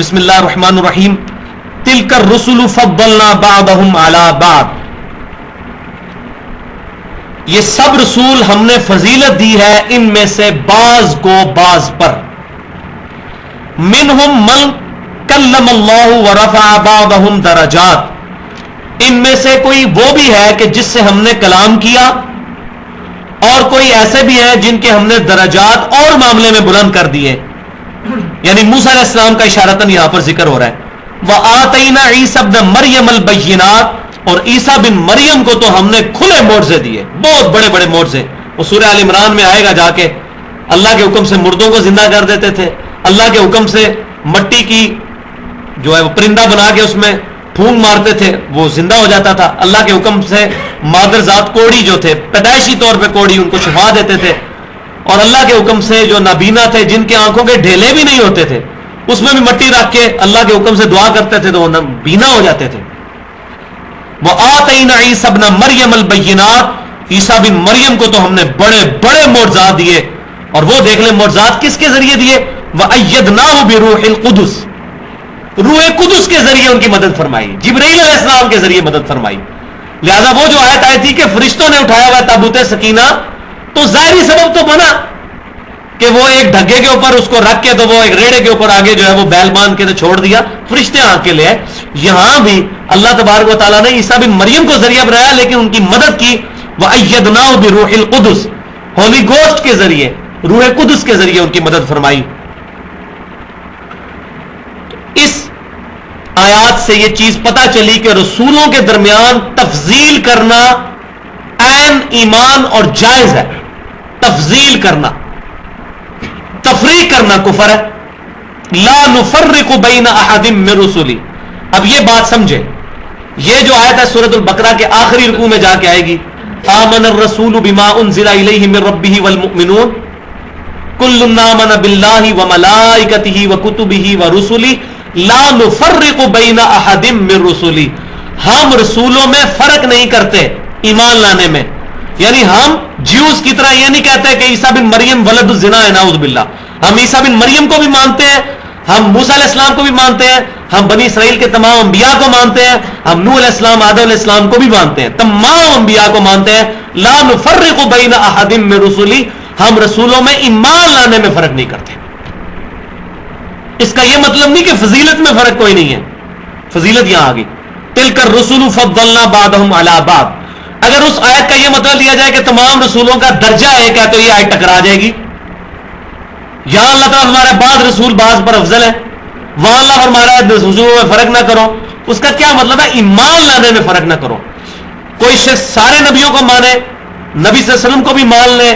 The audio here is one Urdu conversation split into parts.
بسم اللہ الرحمن الرحیم. تلک الرسل فضلنا بعضهم علی بعض. یہ سب رسول ہم نے فضیلت دی ہے ان میں سے بعض کو بعض پر. منہم من کلم اللہ ورفع بعضهم درجات. ان میں سے کوئی وہ بھی ہے کہ جس سے ہم نے کلام کیا اور کوئی ایسے بھی ہیں جن کے ہم نے درجات اور معاملے میں بلند کر دیے. یعنی موسیٰ علیہ السلام کا اشارتاً یہاں پر ذکر ہو رہا ہے. وَآتَيْنَا عِيسَى ابْنَ مَرْيَمَ الْبَيِّنَاتِ. اور عیسیٰ بن مریم کو تو ہم نے کھلے معجزے دیے, بہت بڑے بڑے معجزے. وہ سورہ آل عمران میں آئے گا جا کے. اللہ کے حکم سے مردوں کو زندہ کر دیتے تھے, اللہ کے حکم سے مٹی کی جو ہے وہ پرندہ بنا کے اس میں پھونک مارتے تھے, وہ زندہ ہو جاتا تھا. اللہ کے حکم سے مادر ذات کوڑی جو تھے, پیدائشی طور پہ کوڑی, ان کو شفا دیتے تھے. اور اللہ کے حکم سے جو نابینا تھے, جن کے آنکھوں کے ڈھیلے بھی نہیں ہوتے تھے, اس میں بھی مٹی رکھ کے اللہ کے حکم سے دعا کرتے تھے تو وہ بینا ہو جاتے تھے. وَآتَيْنَا عِيسَى ابْنَ مَرْيَمَ الْبَيِّنَاتِ. عیسیٰ بن مریم کو تو ہم نے بڑے بڑے معجزات دیے. اور وہ دیکھ لیں معجزات کس کے ذریعے دیے. وَأَيَّدْنَاهُ بِرُوحِ الْقُدُسِ. روح قدس کے ذریعے ان کی مدد فرمائی, جبرائیل علیہ السلام کے ذریعے مدد فرمائی. لہذا وہ جو آیت آئی تھی کہ فرشتوں نے اٹھایا ہوا تابوت سکینہ, تو ظاہری سبب تو بنا کہ وہ ایک ڈھگے کے اوپر اس کو رکھ کے تو وہ ایک ریڑے کے اوپر آگے جو ہے وہ بیل باندھ کے تو چھوڑ دیا, فرشتے آ کے لے. یہاں بھی اللہ تبارک و تعالیٰ نے عیسیٰ بن مریم کو ذریعہ بنایا, لیکن ان کی مدد کی. وَأَيَّدْنَاهُ بِرُوحِ الْقُدُسِ. ہولی گوسٹ کے ذریعے, روح قدس کے ذریعے ان کی مدد فرمائی. اس آیات سے یہ چیز پتہ چلی کہ رسولوں کے درمیان تفضیل کرنا عین ایمان اور جائز ہے. تفضیل کرنا, تفریق کرنا کفر ہے. لا نفرق بین احد من رسلی. اب یہ بات سمجھے, یہ جو آیت ہے سورۃ البقرہ کے آخری رکوع میں جا کے آئے گی. آمن الرسول بما انزل الیہ من ربہ والمؤمنون کل آمن باللہ وملائکتہ وکتبہ ورسلہ لا نفرق بین احد من رسلی. ہم رسولوں میں فرق نہیں کرتے ایمان لانے میں. یعنی ہم جیوز کی طرح یہ نہیں کہتے کہ عیسیٰ بن مریم ولد الزنا ہے, نعوذ باللہ. ہم عیسیٰ بن مریم کو بھی مانتے ہیں, ہم موسیٰ علیہ السلام کو بھی مانتے ہیں, ہم بنی اسرائیل کے تمام انبیاء کو مانتے ہیں, ہم نوح علیہ السلام, آدم علیہ السلام کو بھی مانتے ہیں, تمام انبیاء کو مانتے ہیں. لا نفرق بین احد من رسلی. ہم رسولوں میں ایمان لانے میں فرق نہیں کرتے. اس کا یہ مطلب نہیں کہ فضیلت میں فرق کوئی نہیں ہے. فضیلت یہاں آ گئی. تلک الرسل فضلنا بعضهم علی بعض. اگر اس آیت کا یہ مطلب لیا جائے کہ تمام رسولوں کا درجہ ایک ہے تو یہ آیت ٹکرا جائے گی. یہاں اللہ تعالیٰ ہمارے بعض رسول بعض پر افضل ہے, وہاں اللہ فرمایا رسولوں میں فرق نہ کرو. اس کا کیا مطلب ہے؟ ایمان لانے میں فرق نہ کرو. کوئی شخص سارے نبیوں کو مانے, نبی صلی اللہ علیہ وسلم کو بھی مان لے,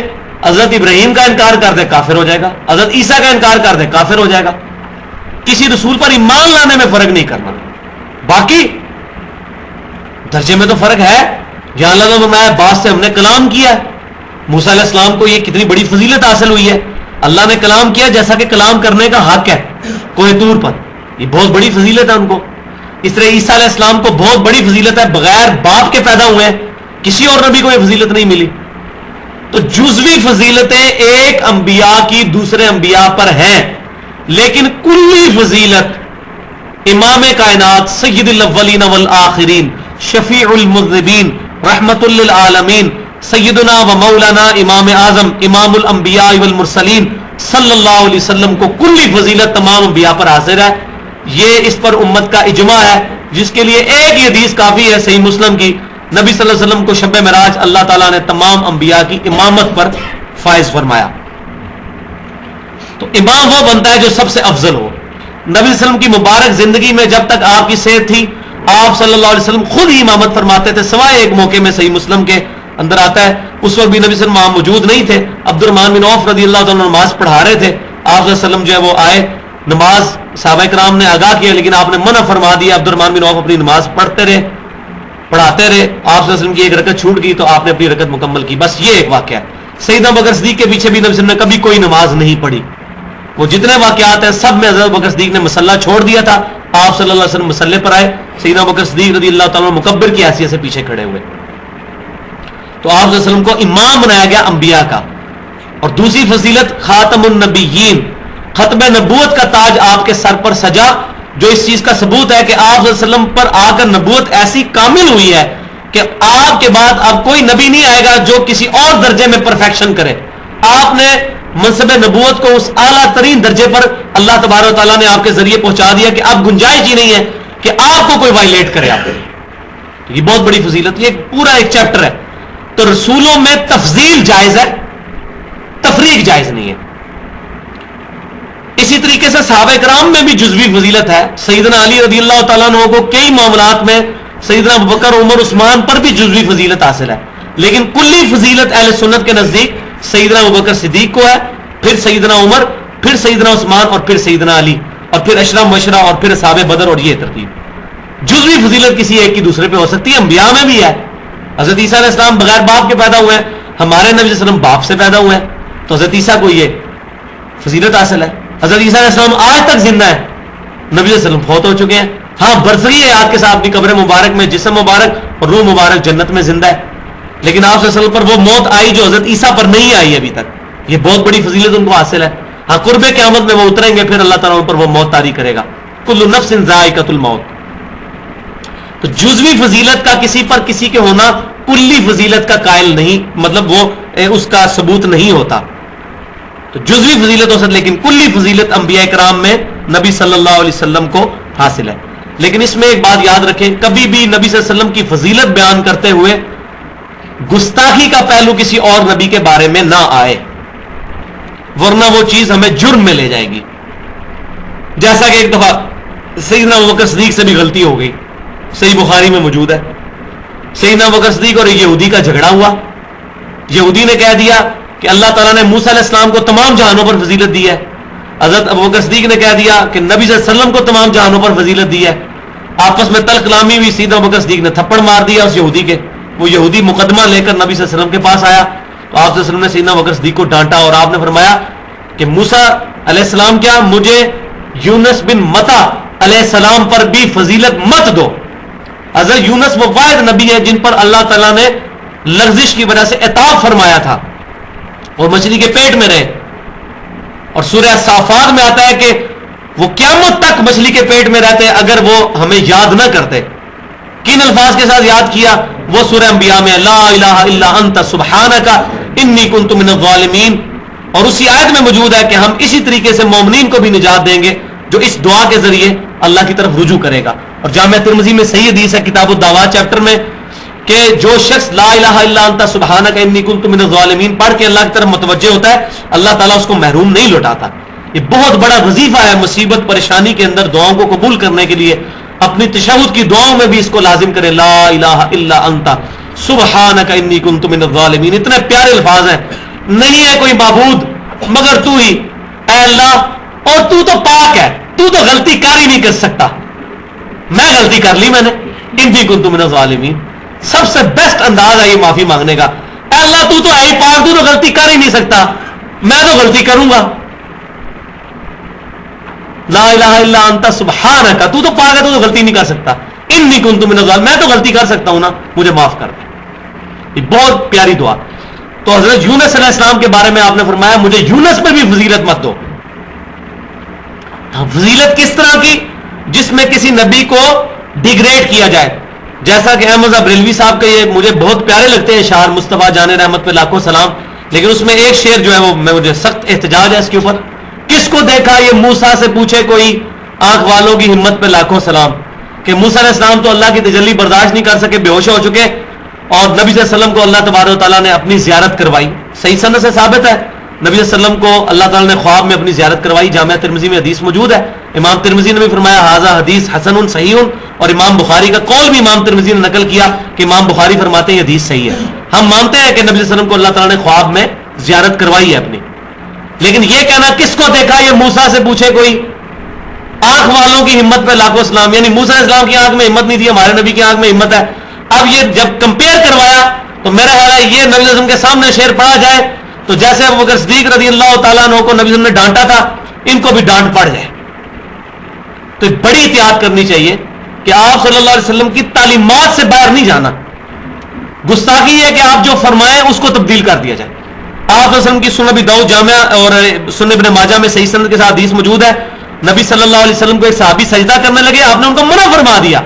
حضرت ابراہیم کا انکار کر دے کافر ہو جائے گا, حضرت عیسیٰ کا انکار کر دے کافر ہو جائے گا. کسی رسول پر ایمان لانے میں فرق نہیں کرنا. باقی درجے میں تو فرق ہے. جہاں اللہ نے فرمایا بعض سے ہم نے کلام کیا ہے. موسیٰ علیہ السلام کو یہ کتنی بڑی فضیلت حاصل ہوئی ہے, اللہ نے کلام کیا جیسا کہ کلام کرنے کا حق ہے کوہ طور پر, یہ بہت بڑی فضیلت ہے ان کو. اس طرح عیسیٰ علیہ السلام کو بہت بڑی فضیلت ہے, بغیر باپ کے پیدا ہوئے ہیں, کسی اور نبی کو یہ فضیلت نہیں ملی. تو جزوی فضیلتیں ایک انبیاء کی دوسرے انبیاء پر ہیں, لیکن کلی فضیلت امام کائنات سید الاولین والآخرین شفیع المذنبین رحمت للعالمین سیدنا و مولانا امام اعظم امام الانبیاء والمرسلین صلی اللہ علیہ وسلم کو کلی فضیلت تمام انبیاء پر حاصل ہے. یہ اس پر امت کا اجماع ہے, جس کے لیے ایک ہی حدیث کافی ہے صحیح مسلم کی. نبی صلی اللہ علیہ وسلم کو شب معراج اللہ تعالیٰ نے تمام انبیاء کی امامت پر فائز فرمایا. تو امام وہ بنتا ہے جو سب سے افضل ہو. نبی صلی اللہ علیہ وسلم کی مبارک زندگی میں جب تک آپ کی صحت تھی, آپ صلی اللہ علیہ وسلم خود ہی امامت فرماتے تھے, سوائے ایک موقع میں صحیح مسلم کے اندر آتا ہے, اس وقت بھی نبی صلی اللہ علیہ وسلم موجود نہیں تھے. عبد الرحمن بن عوف رضی اللہ تعالیٰ نماز پڑھا رہے تھے, آپ صلی اللہ علیہ وسلم جو ہے وہ آئے, نماز صحابہ کرام نے آگاہ کیا لیکن آپ نے منع فرما دیا. عبد الرحمن بن عوف اپنی نماز پڑھتے رہے, پڑھاتے رہے. آپ صلی اللہ علیہ وسلم کی ایک رکعت چھوٹ گئی تو آپ نے اپنی رکعت مکمل کی. بس یہ ایک واقعہ ہے. سیدنا ابو بکر صدیق کے پیچھے بھی نبی صلی اللہ علیہ وسلم نے کبھی کوئی نماز نہیں پڑھی. وہ جتنے واقعات ہیں سب میں حضرت ابو بکر صدیق نے مسلح چھوڑ دیا تھا, آپ صلی اللہ علیہ وسلم مسلح پر آئے, سیدنا ابو بکر صدیق رضی اللہ تعالیٰ مکبر کی حیثیت سے پیچھے کھڑے ہوئے. تو آپ صلی اللہ علیہ وسلم کو امام بنایا گیا انبیاء کا. اور دوسری فضیلت خاتم النبیین, ختم نبوت کا تاج آپ کے سر پر سجا، جو اس چیز کا ثبوت ہے کہ آپ صلی اللہ علیہ وسلم پر آ کر نبوت ایسی کامل ہوئی ہے کہ آپ کے بعد اب کوئی نبی نہیں آئے گا جو کسی اور درجے میں پرفیکشن کرے. آپ نے منصب نبوت کو اس اعلیٰ ترین درجے پر اللہ تبارک و تعالیٰ نے آپ کے ذریعے پہنچا دیا کہ اب گنجائش ہی نہیں ہے کہ آپ کو کوئی وائلیٹ کرے. آپ یہ بہت بڑی فضیلت، یہ پورا ایک چیپٹر ہے. تو رسولوں میں تفضیل جائز ہے، تفریق جائز نہیں ہے. اسی طریقے سے صحابہ کرام میں بھی جزوی فضیلت ہے. سیدنا علی رضی اللہ تعالیٰ عنہ کو کئی معاملات میں سیدنا ابوبکر، عمر، عثمان پر بھی جزوی فضیلت حاصل ہے، لیکن کلی فضیلت اہل سنت کے نزدیک سیدنا ابوبکر صدیق کو ہے، پھر سیدنا عمر، پھر سیدنا عثمان، اور پھر سیدنا علی، اور پھر اشرا مبشرہ، اور پھر اصحاب بدر، اور یہ ترتیب. جزوی فضیلت کسی ایک کی دوسرے پہ ہو سکتی ہے. انبیاء میں بھی ہے. حضرت عیسیٰ علیہ السلام بغیر باپ کے پیدا ہوئے ہیں، ہمارے نبی صلی اللہ علیہ وسلم باپ سے پیدا ہوئے ہیں، تو حضرت عیسیٰ کو یہ فضیلت حاصل ہے. حضرت عیسیٰ علیہ السلام آج تک زندہ ہے، نبی صلی اللہ علیہ وسلم فوت ہو چکے ہیں. ہاں برسری ہے آپ کے ساتھ اپنی قبر مبارک میں، جسم مبارک اور روح مبارک جنت میں زندہ ہے، لیکن آپ صلی اللہ علیہ وسلم پر وہ موت آئی جو حضرت عیسیٰ پر نہیں آئی ابھی تک. یہ بہت بڑی فضیلت ان کو حاصل ہے. ہاں قرب قیامت میں وہ اتریں گے، پھر اللہ تعالیٰ ان پر وہ موت طاری کرے گا. کل نفس ذائقۃ الموت. تو جزوی فضیلت کا کسی پر کسی کے ہونا کلی فضیلت کا قائل نہیں، مطلب وہ اس کا ثبوت نہیں ہوتا. تو جزوی فضیلت ہو سکتی، لیکن کلی فضیلت انبیاء کرام میں نبی صلی اللہ علیہ وسلم کو حاصل ہے. لیکن اس میں ایک بات یاد رکھیں، کبھی بھی نبی صلی اللہ علیہ وسلم کی فضیلت بیان کرتے ہوئے گستاخی کا پہلو کسی اور نبی کے بارے میں نہ آئے، ورنہ وہ چیز ہمیں جرم میں لے جائے گی. جیسا کہ ایک دفعہ سیدنا ابوبکر صدیق سے بھی غلطی ہو گئی، صحیح بخاری میں موجود ہے. سیدنا ابوبکر صدیق اور یہودی کا جھگڑا ہوا. یہودی نے کہہ دیا کہ اللہ تعالیٰ نے موسیٰ علیہ السلام کو تمام جہانوں پر فضیلت دی ہے. حضرت ابوبکر صدیق نے کہہ دیا کہ نبی صلی اللہ علیہ وسلم کو تمام جہانوں پر فضیلت دی ہے. آپس میں تلخ کلامی ہوئی. سیدنا ابوبکر صدیق نے تھپڑ مار دیا اس یہودی کے. وہ یہودی مقدمہ لے کر نبی صلی اللہ علیہ وسلم کے پاس آیا تو آپ صلی اللہ علیہ وسلم نے سیدنا ابوبکر صدیق کو ڈانٹا اور آپ نے فرمایا کہ موسیٰ علیہ السلام کیا مجھے یونس بن متا علیہ السلام پر بھی فضیلت مت دو. حضرت یونس وہ واحد نبی ہے جن پر اللہ تعالیٰ نے لغزش کی وجہ سے عتاب فرمایا تھا اور مچھلی کے پیٹ میں رہے. اور سورہ صافات میں آتا ہے کہ وہ قیامت تک مچھلی کے پیٹ میں رہتے اگر وہ ہمیں یاد نہ کرتے. کن الفاظ کے ساتھ یاد کیا؟ وہ سورہ انبیاء میں لا الہ الا انت سبحانک انی کنت من الظالمین. اور اسی آیت میں موجود ہے کہ ہم اسی طریقے سے مومنین کو بھی نجات دیں گے جو اس دعا کے ذریعے اللہ کی طرف رجوع کرے گا. اور جامعہ ترمذی میں صحیح حدیث ہے کتاب الدعوات چیپٹر میں کہ جو شخص لا الہ الا انت سبحانک انی کنت من الظالمین پڑھ کے اللہ کی طرف متوجہ ہوتا ہے، اللہ تعالیٰ اس کو محروم نہیں لوٹاتا. یہ بہت بڑا وظیفہ ہے مصیبت پریشانی کے اندر دعاؤں کو قبول کرنے کے لیے. اپنی تشہد کی دعاؤں میں بھی اس کو لازم کرے، لا الہ الا انت سبحانک انی کنت من الظالمین. اتنے پیارے الفاظ ہیں. نہیں ہے کوئی معبود مگر تو ہی، اے اللہ، اور تو پاک ہے، تو غلطی کر ہی نہیں کر سکتا. میں غلطی کر لی، میں نے انی کنت من الظالمین. سب سے بیسٹ انداز ہے یہ معافی مانگنے کا. اے اللہ تو ہے ہی پاک، تو غلطی کر ہی نہیں سکتا، میں تو غلطی کروں گا. لا الہ الا انت سبحانک، تو پاک ہے، تو غلطی نہیں کر سکتا. انی کنت من الظالمین، میں تو غلطی کر سکتا ہوں نا، مجھے معاف کر دے. یہ بہت پیاری دعا. تو حضرت یونس علیہ السلام کے بارے میں آپ نے فرمایا مجھے یونس میں بھی فضیلت مت دو. فضیلت کس طرح کی؟ جس میں کسی نبی کو ڈیگریڈ کیا جائے. جیسا کہ احمد بریلوی صاحب کے یہ مجھے بہت پیارے لگتے ہیں اشعار، مصطفیٰ جان رحمت پہ لاکھوں سلام، لیکن اس میں ایک شعر جو ہے وہ مجھے سخت احتجاج ہے اس کے اوپر. کس کو دیکھا یہ موسیٰ سے پوچھے کوئی، آنکھ والوں کی ہمت پہ لاکھوں سلام. کہ موسیٰ علیہ السلام تو اللہ کی تجلی برداشت نہیں کر سکے، بے ہوش ہو چکے، اور نبی صلی اللہ علیہ وسلم کو اللہ تبارک و تعالیٰ نے اپنی زیارت کروائی. صحیح سند سے ثابت ہے نبی صلی اللہ علیہ وسلم کو اللہ تعالیٰ نے خواب میں اپنی زیارت کروائی. جامعہ ترمذی میں حدیث موجود ہے. امام ترمذی نے بھی فرمایا ھذا حدیث حسن صحیح، اور امام بخاری کا قول بھی امام ترمذی نے نقل کیا کہ امام بخاری فرماتے ہیں یہ حدیث صحیح ہے. ہم مانتے ہیں کہ نبی صلی اللہ علیہ وسلم کو اللہ تعالیٰ نے خواب میں زیارت کروائی ہے اپنی. لیکن یہ کہنا کس کو دیکھا یہ موسیٰ سے پوچھے کوئی، آنکھ والوں کی ہمت پہ لاکھوں سلام. یعنی موسیٰ علیہ السلام کی آنکھ میں ہمت نہیں تھی، ہمارے نبی کی آنکھ میں ہمت ہے. اب یہ جب کمپیئر کروایا تو میرا خیال ہے یہ نبی صلی اللہ علیہ وسلم کے سامنے شعر پڑھا جائے تو جیسے ابوبکر صدیق رضی اللہ تعالیٰ عنہ کو نبی صلی اللہ علیہ وسلم نے ڈانٹا تھا، ان کو بھی ڈانٹ پڑ جائے. تو بڑی احتیاط کرنی چاہیے کہ آپ صلی اللہ علیہ وسلم کی تعلیمات سے باہر نہیں جانا. گستاخی ہے کہ آپ جو فرمائیں اس کو تبدیل کر دیا جائے. آپ وسلم کی سنن ابی داؤد جامعہ اور سنن ابن ماجہ میں صحیح سند کے ساتھ حدیث موجود ہے. نبی صلی اللہ علیہ وسلم کو ایک صحابی سجدہ کرنے لگے, آپ نے ان کو منع فرما دیا.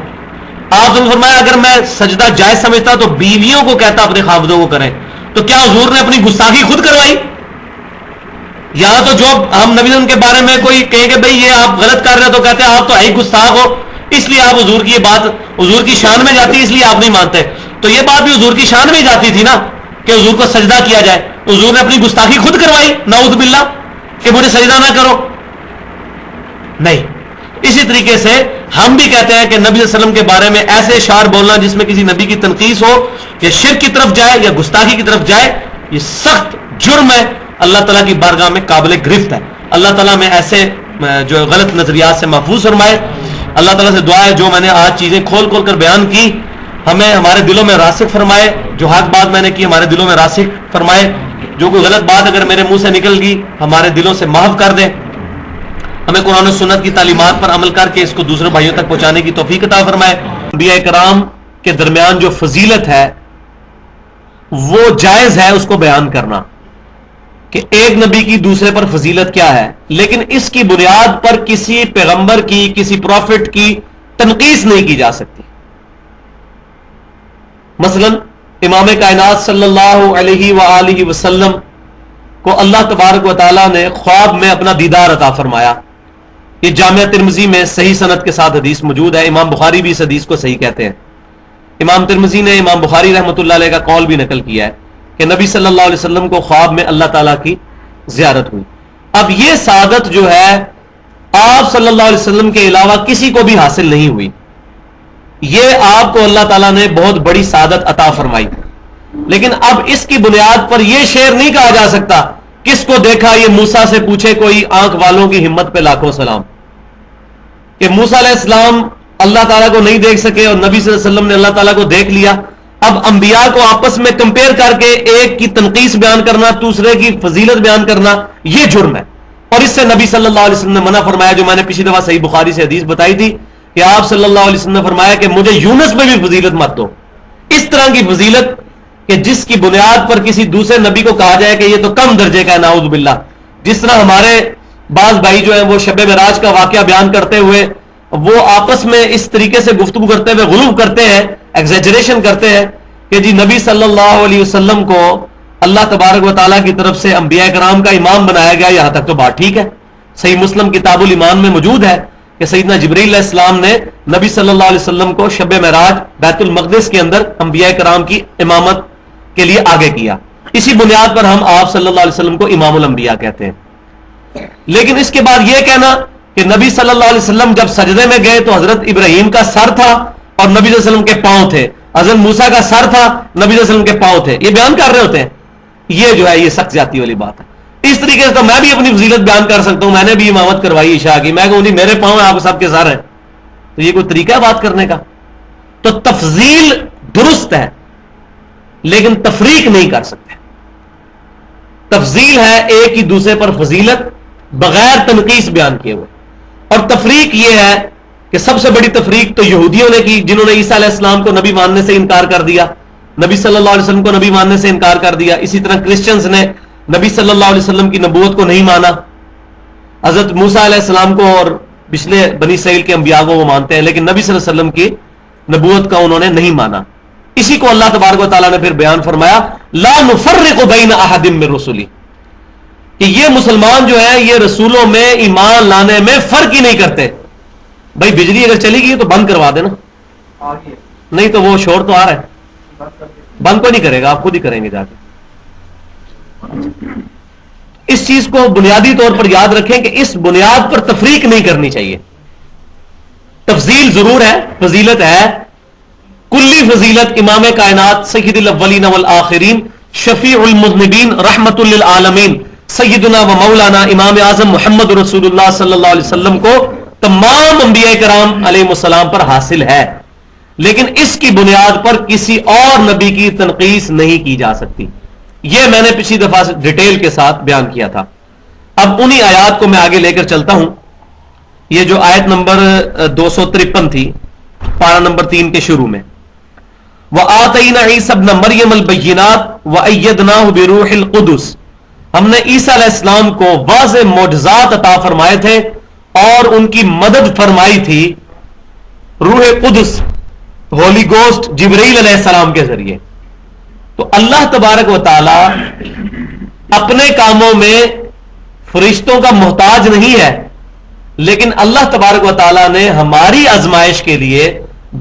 آپ نے فرمایا اگر میں سجدہ جائز سمجھتا تو بیویوں کو کہتا اپنے خاوندوں کو کریں. تو کیا حضور نے اپنی گستاخی خود کروائی؟ یہاں تو جو ہم نبی کے بارے میں کوئی کہیں کہ بھئی یہ آپ غلط کر رہے ہیں تو کہتے ہیں آپ تو ہے گستاخ ہو, اس لیے آپ حضور کی یہ بات حضور کی شان میں جاتی ہے اس لیے آپ نہیں مانتے. تو یہ بات بھی حضور کی شان میں جاتی تھی نا کہ حضور کو سجدہ کیا جائے. حضور نے اپنی گستاخی خود کروائی نعوذ باللہ کہ مجھے سجدہ نہ کرو؟ نہیں. اسی طریقے سے ہم بھی کہتے ہیں کہ نبی صلی اللہ علیہ وسلم کے بارے میں ایسے اشعار بولنا جس میں کسی نبی کی تنقیص ہو یا شرک کی طرف جائے یا گستاخی کی طرف جائے, یہ سخت جرم ہے, اللہ تعالیٰ کی بارگاہ میں قابل گرفت ہے. اللہ تعالیٰ میں ایسے جو غلط نظریات سے محفوظ فرمائے. اللہ تعالیٰ سے دعا ہے جو میں نے آج چیزیں کھول کھول کر بیان کی ہمیں ہمارے دلوں میں راسخ فرمائے, جو حق بات میں نے کی ہمارے دلوں میں راسخ فرمائے, جو کوئی غلط بات اگر میرے منہ سے نکل گئی ہمارے دلوں سے معاف کر دے. ہمیں قرآن و سنت کی تعلیمات پر عمل کر کے اس کو دوسرے بھائیوں تک پہنچانے کی توفیق عطا فرمائے. انبیاء کرام کے درمیان جو فضیلت ہے وہ جائز ہے اس کو بیان کرنا کہ ایک نبی کی دوسرے پر فضیلت کیا ہے, لیکن اس کی بنیاد پر کسی پیغمبر کی کسی پروفٹ کی تنقیص نہیں کی جا سکتی. مثلا امام کائنات صلی اللہ علیہ وآلہ وسلم کو اللہ تبارک و تعالیٰ نے خواب میں اپنا دیدار عطا فرمایا. یہ جامعہ ترمذی میں صحیح سند کے ساتھ حدیث موجود ہے. امام بخاری بھی اس حدیث کو صحیح کہتے ہیں. امام ترمذی نے امام بخاری رحمۃ اللہ علیہ کا قول بھی نقل کیا ہے کہ نبی صلی اللہ علیہ وسلم کو خواب میں اللہ تعالیٰ کی زیارت ہوئی. اب یہ سعادت جو ہے آپ صلی اللہ علیہ وسلم کے علاوہ کسی کو بھی حاصل نہیں ہوئی. یہ آپ کو اللہ تعالیٰ نے بہت بڑی سعادت عطا فرمائی. لیکن اب اس کی بنیاد پر یہ شعر نہیں کہا جا سکتا کس کو دیکھا یہ موسیٰ سے پوچھے کوئی آنکھ والوں کی ہمت پہ لاکھوں سلام, کہ موسیٰ علیہ السلام اللہ تعالیٰ کو نہیں دیکھ سکے اور نبی صلی اللہ علیہ وسلم نے اللہ تعالیٰ کو دیکھ لیا. اب انبیاء کو آپس میں کمپیئر کر کے ایک کی تنقیص بیان کرنا دوسرے کی فضیلت بیان کرنا یہ جرم ہے, اور اس سے نبی صلی اللہ علیہ وسلم نے منع فرمایا. جو میں نے پچھلی دفعہ صحیح بخاری سے حدیث بتائی تھی کہ آپ صلی اللہ علیہ وسلم نے فرمایا کہ مجھے یونس میں بھی فضیلت مت دو, اس طرح کی فضیلت کہ جس کی بنیاد پر کسی دوسرے نبی کو کہا جائے کہ یہ تو کم درجے کا ہے نعوذ باللہ. جس طرح ہمارے بعض بھائی جو ہیں وہ شب معراج کا واقعہ بیان کرتے ہوئے وہ آپس میں اس طریقے سے گفتگو کرتے ہوئے غلو کرتے ہیں, ایگزیجریشن کرتے ہیں کہ جی نبی صلی اللہ علیہ وسلم کو اللہ تبارک و تعالیٰ کی طرف سے انبیاء کرام کا امام بنایا گیا, یہاں تک تو بات ٹھیک ہے. صحیح مسلم کتاب الایمان میں موجود ہے کہ سیدنا جبریل علیہ السلام نے نبی صلی اللہ علیہ وسلم کو شب معراج بیت المقدس کے اندر انبیاء کرام کی امامت کے لیے آگے کیا. اسی بنیاد پر ہم آپ صلی اللہ علیہ وسلم کو امام الانبیاء کہتے ہیں. لیکن اس کے بعد یہ کہنا کہ نبی صلی اللہ علیہ وسلم جب سجدے میں گئے تو حضرت ابراہیم کا سر تھا اور نبی صلی اللہ علیہ وسلم کے پاؤں تھے, حضرت موسیٰ کا سر تھا نبی صلی اللہ علیہ وسلم کے پاؤں تھے, یہ بیان کر رہے ہوتے ہیں. یہ جو ہے یہ سخت زیادتی والی بات ہے. اس طریقے سے تو میں بھی اپنی فضیلت بیان کر سکتا ہوں, میں نے بھی امامت کروائی عشاء کی, میں کہوں جی میرے پاؤں ہیں آپ سب کے سر ہیں, تو یہ کوئی طریقہ ہے بات کرنے کا؟ تو تفضیل درست ہے لیکن تفریق نہیں کر سکتے. تفضیل ہے ایک ہی دوسرے پر فضیلت بغیر تنقیص بیان کیے ہوئے, اور تفریق یہ ہے کہ سب سے بڑی تفریق تو یہودیوں نے کی جنہوں نے عیسیٰ علیہ السلام کو نبی ماننے سے انکار کر دیا, نبی صلی اللہ علیہ وسلم کو نبی ماننے سے انکار کر دیا. اسی طرح کرسچنز نے نبی صلی اللہ علیہ وسلم کی نبوت کو نہیں مانا. حضرت موسیٰ علیہ السلام کو اور پچھلے بنی اسرائیل کے انبیاء کو وہ مانتے ہیں لیکن نبی صلی اللہ علیہ وسلم کی نبوت کا انہوں نے نہیں مانا. اسی کو اللہ تبارک و تعالیٰ نے پھر بیان فرمایا لا نفرق بین احد من رسلی, کہ یہ مسلمان جو ہے یہ رسولوں میں ایمان لانے میں فرق ہی نہیں کرتے. بھائی بجلی اگر چلی گئی تو بند کروا دینا, نہیں تو وہ شور تو آ رہا ہے, بند کو نہیں کرے گا, آپ خود ہی کریں گے جا کے. اس چیز کو بنیادی طور پر یاد رکھیں کہ اس بنیاد پر تفریق نہیں کرنی چاہیے. تفضیل ضرور ہے, فضیلت ہے, کلی فضیلت امام کائنات سید الاولین والآخرین شفیع المذنبین رحمت للعالمین سیدنا و مولانا امام اعظم محمد رسول اللہ صلی اللہ علیہ وسلم کو تمام انبیاء کرام علیہ السلام پر حاصل ہے, لیکن اس کی بنیاد پر کسی اور نبی کی تنقیص نہیں کی جا سکتی. یہ میں نے پچھلی دفعہ ڈیٹیل کے ساتھ بیان کیا تھا. اب انہی آیات کو میں آگے لے کر چلتا ہوں. یہ جو آیت نمبر 253 تھی پارہ نمبر 3 کے شروع میں, وَآتَيْنَا عِيسَى ابْنَ مَرْيَمَ الْبَيِّنَاتِ وَأَيَّدْنَاهُ بِرُوحِ الْقُدُسِ ہم نے عیسیٰ علیہ السلام کو واضح معجزات عطا فرمائے تھے اور ان کی مدد فرمائی تھی روح قدس ہولی گوسٹ جبرائیل علیہ السلام کے ذریعے. تو اللہ تبارک و تعالی اپنے کاموں میں فرشتوں کا محتاج نہیں ہے، لیکن اللہ تبارک و تعالی نے ہماری آزمائش کے لیے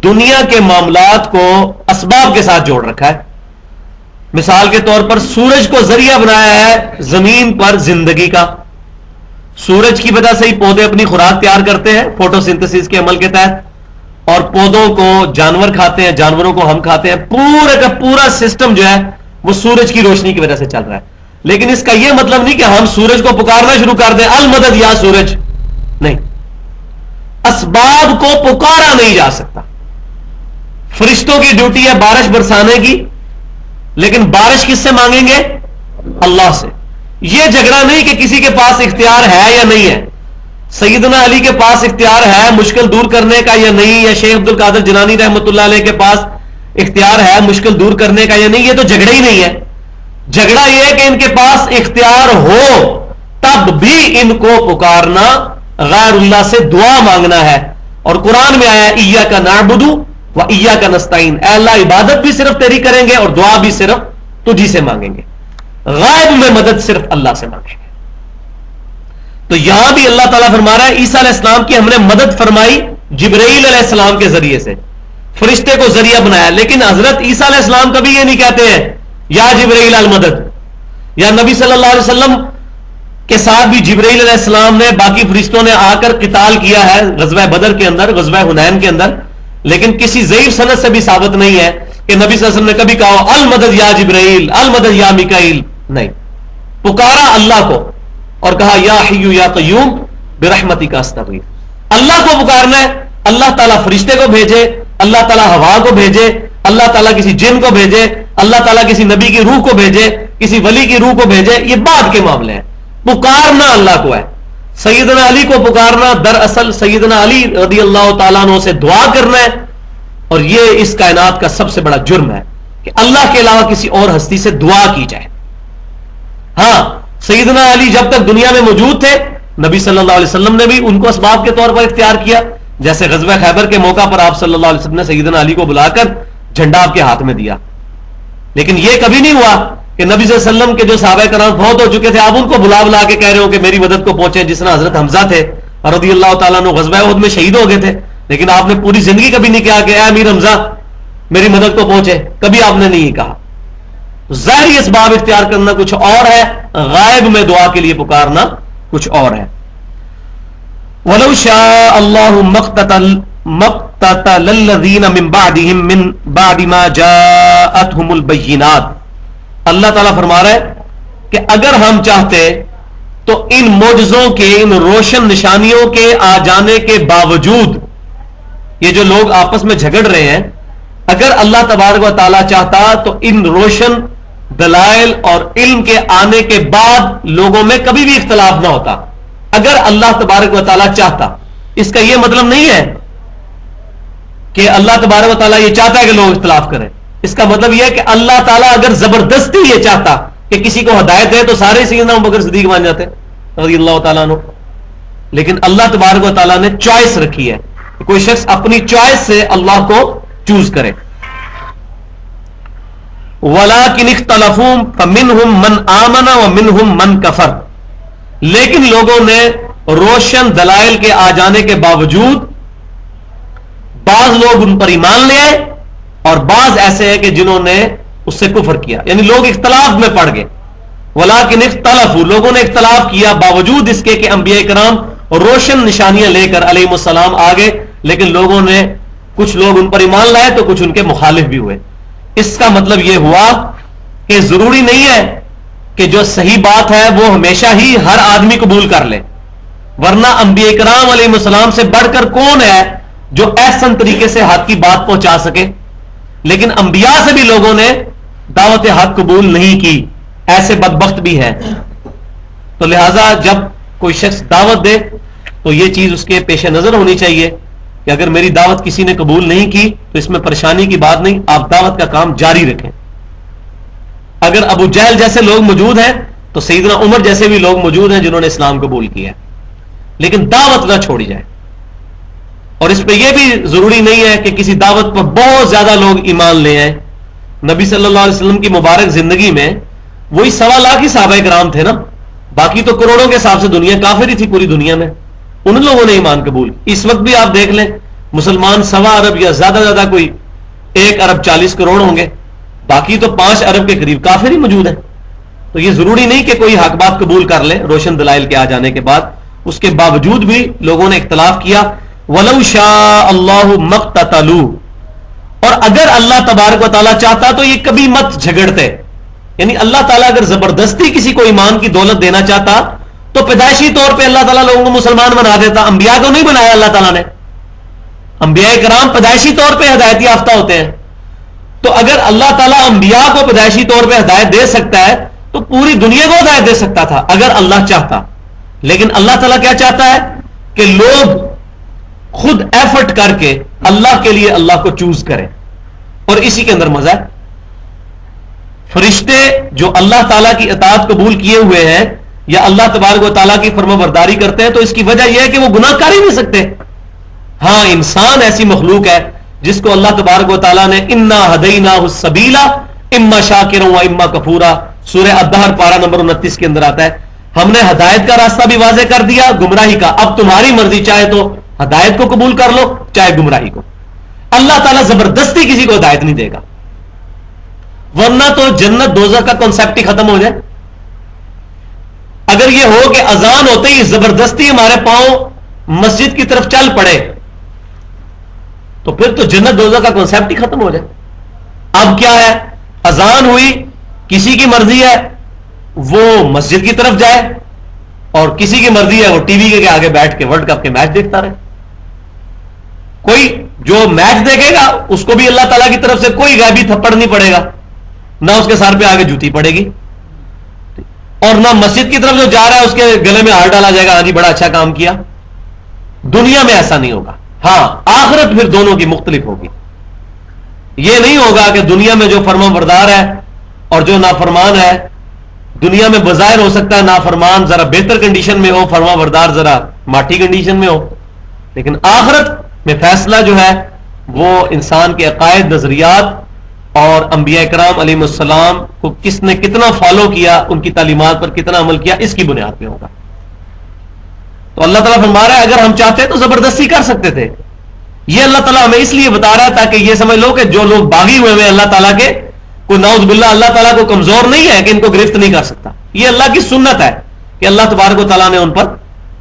دنیا کے معاملات کو اسباب کے ساتھ جوڑ رکھا ہے. مثال کے طور پر سورج کو ذریعہ بنایا ہے زمین پر زندگی کا. سورج کی وجہ سے ہی پودے اپنی خوراک تیار کرتے ہیں فوٹو سنتھسس کے عمل کے تحت، اور پودوں کو جانور کھاتے ہیں، جانوروں کو ہم کھاتے ہیں. پورا کا پورا سسٹم جو ہے وہ سورج کی روشنی کی وجہ سے چل رہا ہے. لیکن اس کا یہ مطلب نہیں کہ ہم سورج کو پکارنا شروع کر دیں المدد یا سورج. نہیں، اسباب کو پکارا نہیں جا سکتا. فرشتوں کی ڈیوٹی ہے بارش برسانے کی، لیکن بارش کس سے مانگیں گے؟ اللہ سے. یہ جھگڑا نہیں کہ کسی کے پاس اختیار ہے یا نہیں ہے. سیدنا علی کے پاس اختیار ہے مشکل دور کرنے کا یا نہیں، یا شیخ عبد القادر جیلانی رحمۃ اللہ علیہ کے پاس اختیار ہے مشکل دور کرنے کا یا نہیں. یہ تو جھگڑا ہی نہیں ہے. جھگڑا یہ ہے کہ ان کے پاس اختیار ہو تب بھی ان کو پکارنا غیر اللہ سے دعا مانگنا ہے. اور قرآن میں آیا ایاک نعبد و ایاک نستعین، اے اللہ عبادت بھی صرف تیری کریں گے اور دعا بھی صرف تجھی سے مانگیں گے. غائب میں مدد صرف اللہ سے مانگیں گے. تو یہاں بھی اللہ تعالیٰ فرما رہا ہے عیسیٰ علیہ السلام کی ہم نے مدد فرمائی جبرائیل علیہ السلام کے ذریعے سے، فرشتے کو ذریعہ بنایا. لیکن حضرت عیسیٰ علیہ السلام کبھی یہ نہیں کہتے ہیں یا جبرائیل المدد. یا نبی صلی اللہ علیہ وسلم کے ساتھ بھی جبرائیل علیہ السلام نے باقی فرشتوں نے آ کر قتال کیا ہے غزوہ بدر کے اندر، غزوہ حنین کے اندر. لیکن کسی ضعیف سند سے بھی ثابت نہیں ہے کہ نبی صلی اللہ علیہ وسلم نے کبھی کہا المدد یا جبرائیل، المدد یا میکائیل. نہیں، پکارا اللہ کو اور کہا یا حی یا قیوم برحمتک استغیث. اللہ کو پکارنا ہے. اللہ تعالیٰ فرشتے کو بھیجے، اللہ تعالیٰ ہوا کو بھیجے، اللہ تعالیٰ کسی جن کو بھیجے، اللہ تعالیٰ کسی نبی کی روح کو بھیجے، کسی ولی کی روح کو بھیجے، یہ بعد کے معاملے ہیں. پکارنا اللہ کو ہے. سیدنا علی کو پکارنا دراصل سیدنا علی رضی اللہ تعالیٰ عنہ سے دعا کرنا ہے. اور یہ اس کائنات کا سب سے بڑا جرم ہے کہ اللہ کے علاوہ کسی اور ہستی سے دعا کی جائے. ہاں، سیدنا علی جب تک دنیا میں موجود تھے نبی صلی اللہ علیہ وسلم نے بھی ان کو اسباب کے طور پر اختیار کیا. جیسے غزوہ خیبر کے موقع پر آپ صلی اللہ علیہ وسلم نے سیدنا علی کو بلا کر جھنڈا آپ کے ہاتھ میں دیا. لیکن یہ کبھی نہیں ہوا کہ نبی صلی اللہ علیہ وسلم کے جو صحابہ کرام فوت ہو چکے تھے آپ ان کو بلا بلا کے کہہ رہے ہو کہ میری مدد کو پہنچے. جس طرح حضرت حمزہ تھے رضی اللہ تعالیٰ عنہ غزوہ احد میں شہید ہو گئے تھے، لیکن آپ نے پوری زندگی کبھی نہیں کہا کہ اے امیر حمزہ میری مدد کو پہنچے. کبھی آپ نے نہیں کہا. ظاہری اسباب اختیار کرنا کچھ اور ہے، غائب میں دعا کے لیے پکارنا کچھ اور ہے. وَلَوْ شَاءَ اللَّهُ مَقْتَتَلَ الَّذِينَ مِن بَعْدِهِم مِن بَعْدِ مَا جَاءَتْهُمُ الْبَيِّنَاتُ. اللہ تعالیٰ فرما رہا ہے کہ اگر ہم چاہتے تو ان معجزوں کے، ان روشن نشانیوں کے آ جانے کے باوجود، یہ جو لوگ آپس میں جھگڑ رہے ہیں، اگر اللہ تبارک و تعالیٰ چاہتا تو ان روشن دلائل اور علم کے آنے کے بعد لوگوں میں کبھی بھی اختلاف نہ ہوتا. اگر اللہ تبارک و تعالیٰ چاہتا. اس کا یہ مطلب نہیں ہے کہ اللہ تبارک و تعالیٰ یہ چاہتا ہے کہ لوگ اختلاف کریں. اس کا مطلب یہ ہے کہ اللہ تعالیٰ اگر زبردستی یہ چاہتا کہ کسی کو ہدایت دے تو سارے سیدنا ابوبکر صدیق مان جاتے رضی اللہ تعالیٰ عنہ. لیکن اللہ تبارک و تعالیٰ نے چوائس رکھی ہے، کوئی شخص اپنی چوائس سے اللہ کو چوز کرے. وَلَٰكِنِ اخْتَلَفُوا فَمِنْهُمْ مَنْ آمَنَ وَمِنْهُمْ مَنْ كَفَرَ. لیکن لوگوں نے روشن دلائل کے آ جانے کے باوجود بعض لوگ ان پر ایمان لے آئے اور بعض ایسے ہیں کہ جنہوں نے اس سے کفر کیا، یعنی لوگ اختلاف میں پڑ گئے. وَلَٰكِنِ اخْتَلَفُوا، لوگوں نے اختلاف کیا باوجود اس کے کہ انبیاء کرام روشن نشانیاں لے کر علیہم السلام آگے، لیکن لوگوں نے کچھ لوگ ان پر ایمان لائے تو کچھ ان کے مخالف بھی ہوئے. اس کا مطلب یہ ہوا کہ ضروری نہیں ہے کہ جو صحیح بات ہے وہ ہمیشہ ہی ہر آدمی قبول کر لے، ورنہ انبیاء کرام علیہ السلام سے بڑھ کر کون ہے جو احسن طریقے سے حق کی بات پہنچا سکے. لیکن انبیاء سے بھی لوگوں نے دعوت حق قبول نہیں کی، ایسے بدبخت بھی ہیں. تو لہذا جب کوئی شخص دعوت دے تو یہ چیز اس کے پیش نظر ہونی چاہیے کہ اگر میری دعوت کسی نے قبول نہیں کی تو اس میں پریشانی کی بات نہیں، آپ دعوت کا کام جاری رکھیں. اگر ابو جہل جیسے لوگ موجود ہیں تو سیدنا عمر جیسے بھی لوگ موجود ہیں جنہوں نے اسلام قبول کیا ہے، لیکن دعوت نہ چھوڑی جائے. اور اس پہ یہ بھی ضروری نہیں ہے کہ کسی دعوت پر بہت زیادہ لوگ ایمان لے آئیں. نبی صلی اللہ علیہ وسلم کی مبارک زندگی میں وہی 1.25 لاکھ ہی صحابہ کرام تھے نا، باقی تو کروڑوں کے حساب سے دنیا کافر ہی تھی پوری دنیا میں. ان لوگوں نے ایمان قبول. اس وقت بھی آپ دیکھ لیں مسلمان 1.25 ارب یا زیادہ زیادہ کوئی 1 ارب 40 کروڑ ہوں گے، باقی تو 5 ارب کے قریب کافر ہی موجود ہیں. تو یہ ضروری نہیں کہ کوئی حق بات قبول کر لے روشن دلائل کے آ جانے کے بعد. اس کے باوجود بھی لوگوں نے اختلاف کیا. وَلَوْ شَاءَ اللَّهُ مَقْتَتَلُوا، اور اگر اللہ تبارک و تعالیٰ چاہتا تو یہ کبھی مت جھگڑتے. یعنی اللہ تعالیٰ اگر زبردستی کسی کو ایمان کی دولت دینا چاہتا تو پیدائشی طور پہ اللہ تعالیٰ لوگوں کو مسلمان بنا دیتا. انبیاء کو نہیں بنایا اللہ تعالیٰ نے. انبیاء کرام پیدائشی طور پہ ہدایت یافتہ ہوتے ہیں. تو اگر اللہ تعالیٰ انبیاء کو پیدائشی طور پہ ہدایت دے سکتا ہے تو پوری دنیا کو ہدایت دے سکتا تھا اگر اللہ چاہتا. لیکن اللہ تعالیٰ کیا چاہتا ہے کہ لوگ خود ایفرٹ کر کے اللہ کے لیے اللہ کو چوز کریں، اور اسی کے اندر مزہ ہے. فرشتے جو اللہ تعالیٰ کی اطاعت قبول کیے ہوئے ہیں یا اللہ تبارک و تعالیٰ کی فرما برداری کرتے ہیں تو اس کی وجہ یہ ہے کہ وہ گناہ کر ہی نہیں سکتے. ہاں انسان ایسی مخلوق ہے جس کو اللہ تبارک و تعالیٰ نے انا ہدیناہ السبیل اما شاکرا و اما کفورا، سورہ الدہر پارہ نمبر 29 کے اندر آتا ہے. ہم نے ہدایت کا راستہ بھی واضح کر دیا، گمراہی کا. اب تمہاری مرضی، چاہے تو ہدایت کو قبول کر لو چاہے گمراہی کو. اللہ تعالیٰ زبردستی کسی کو ہدایت نہیں دے گا، ورنہ تو جنت دوزخ کا کنسیپٹ ہی ختم ہو جائے. اگر یہ ہو کہ اذان ہوتے ہی زبردستی ہمارے پاؤں مسجد کی طرف چل پڑے تو پھر تو جنت دوزخ کا کنسیپٹ ہی ختم ہو جائے. اب کیا ہے، اذان ہوئی، کسی کی مرضی ہے وہ مسجد کی طرف جائے اور کسی کی مرضی ہے وہ ٹی وی کے آگے بیٹھ کے ورلڈ کپ کے میچ دیکھتا رہے. کوئی جو میچ دیکھے گا اس کو بھی اللہ تعالیٰ کی طرف سے کوئی غیبی تھپڑ نہیں پڑے گا، نہ اس کے سر پہ آگے جوتی پڑے گی، اور نہ مسجد کی طرف جو جا رہا ہے اس کے گلے میں ہار ڈالا جائے گا ہاں جی بڑا اچھا کام کیا. دنیا میں ایسا نہیں ہوگا. ہاں آخرت پھر دونوں کی مختلف ہوگی. یہ نہیں ہوگا کہ دنیا میں جو فرما بردار ہے اور جو نافرمان ہے، دنیا میں بظاہر ہو سکتا ہے نافرمان ذرا بہتر کنڈیشن میں ہو، فرما بردار ذرا ماٹھی کنڈیشن میں ہو، لیکن آخرت میں فیصلہ جو ہے وہ انسان کے عقائد، نظریات اور انبیاء کرام علیہ السلام کو کس نے کتنا فالو کیا، ان کی تعلیمات پر کتنا عمل کیا، اس کی بنیاد پہ ہوگا. تو اللہ تعالیٰ فرما رہا ہے اگر ہم چاہتے تو زبردستی کر سکتے تھے. یہ اللہ تعالیٰ ہمیں اس لیے بتا رہا ہے تاکہ یہ سمجھ لو کہ جو لوگ باغی ہوئے ہوئے اللہ تعالیٰ کے، کوئی نعوذ باللہ اللہ تعالیٰ کو کمزور نہیں ہے کہ ان کو گرفت نہیں کر سکتا. یہ اللہ کی سنت ہے کہ اللہ تبارک و تعالیٰ نے ان پر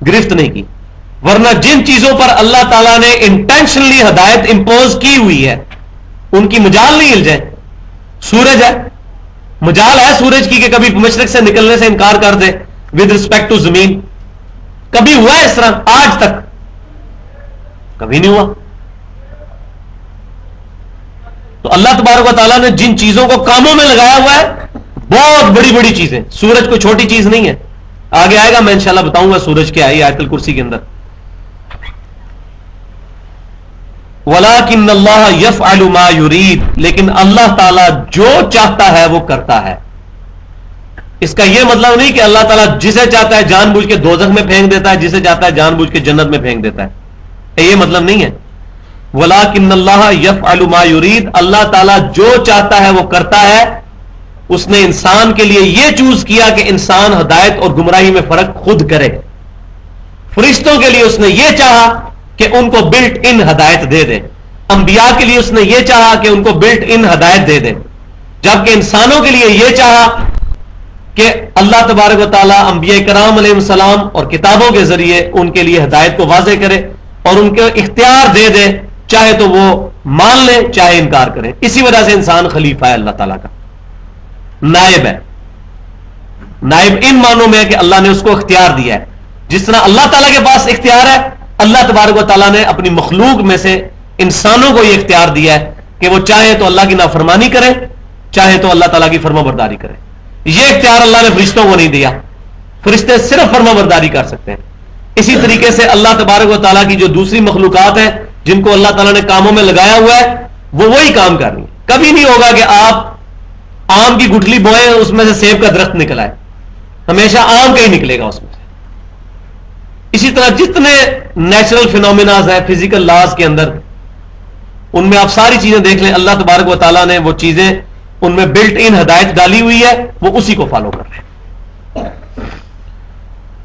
گرفت نہیں کی. ورنہ جن چیزوں پر اللہ تعالیٰ نے انٹینشنلی ہدایت امپوز کی ہوئی ہے ان کی مجال نہیں ہل جائے. سورج ہے، مجال ہے سورج کی کہ کبھی مشرق سے نکلنے سے انکار کر دے ود رسپیکٹ ٹو زمین. کبھی ہوا ہے اس طرح؟ آج تک کبھی نہیں ہوا. تو اللہ تبارک و تعالیٰ نے جن چیزوں کو کاموں میں لگایا ہوا ہے بہت بڑی بڑی چیزیں، سورج کوئی چھوٹی چیز نہیں ہے. آگے آئے گا میں انشاءاللہ بتاؤں گا سورج کیا ہے آیت الکرسی کے اندر. وَلَٰكِنَّ اللَّهَ يَفْعَلُ مَا يُرِيدُ، لیکن اللہ تعالیٰ جو چاہتا ہے وہ کرتا ہے. اس کا یہ مطلب نہیں کہ اللہ تعالیٰ جسے چاہتا ہے جان بوجھ کے دوزخ میں پھینک دیتا ہے، جسے چاہتا ہے جان بوجھ کے جنت میں پھینک دیتا ہے. یہ مطلب نہیں ہے. وَلَٰكِنَّ اللَّهَ يَفْعَلُ مَا يُرِيدُ، اللہ تعالیٰ جو چاہتا ہے وہ کرتا ہے. اس نے انسان کے لیے یہ چوز کیا کہ انسان ہدایت اور گمراہی میں فرق خود کرے. فرشتوں کے لیے اس نے یہ چاہا کہ ان کو بلٹ ان ہدایت دے دے. انبیاء کے لیے اس نے یہ چاہا کہ ان کو بلٹ ان ہدایت دے دے. جبکہ انسانوں کے لیے یہ چاہا کہ اللہ تبارک و تعالیٰ انبیاء کرام علیہ السلام اور کتابوں کے ذریعے ان کے لیے ہدایت کو واضح کرے اور ان کو اختیار دے دے، چاہے تو وہ مان لیں چاہے انکار کریں. اسی وجہ سے انسان خلیفہ ہے اللہ تعالیٰ کا، نائب ہے. نائب ان معنوں میں ہے کہ اللہ نے اس کو اختیار دیا ہے. جس طرح اللہ تعالیٰ کے پاس اختیار ہے، اللہ تبارک و تعالیٰ نے اپنی مخلوق میں سے انسانوں کو یہ اختیار دیا ہے کہ وہ چاہے تو اللہ کی نافرمانی کرے، چاہے تو اللہ تعالیٰ کی فرما برداری کرے. یہ اختیار اللہ نے فرشتوں کو نہیں دیا. فرشتے صرف فرما برداری کر سکتے ہیں. اسی طریقے سے اللہ تبارک و تعالیٰ کی جو دوسری مخلوقات ہیں جن کو اللہ تعالیٰ نے کاموں میں لگایا ہوا ہے وہ وہی کام کر رہی ہیں. کبھی نہیں ہوگا کہ آپ آم کی گٹھلی بوئیں اس میں سے سیب کا درخت نکل آئے. ہمیشہ عام کا ہی نکلے گا اس میں سے. اسی طرح جتنے نیچرل فینومیناز ہیں فزیکل لاز کے اندر، ان میں آپ ساری چیزیں دیکھ لیں، اللہ تبارک و تعالیٰ نے وہ چیزیں ان میں بلٹ ان ہدایت ڈالی ہوئی ہے، وہ اسی کو فالو کر رہے ہیں.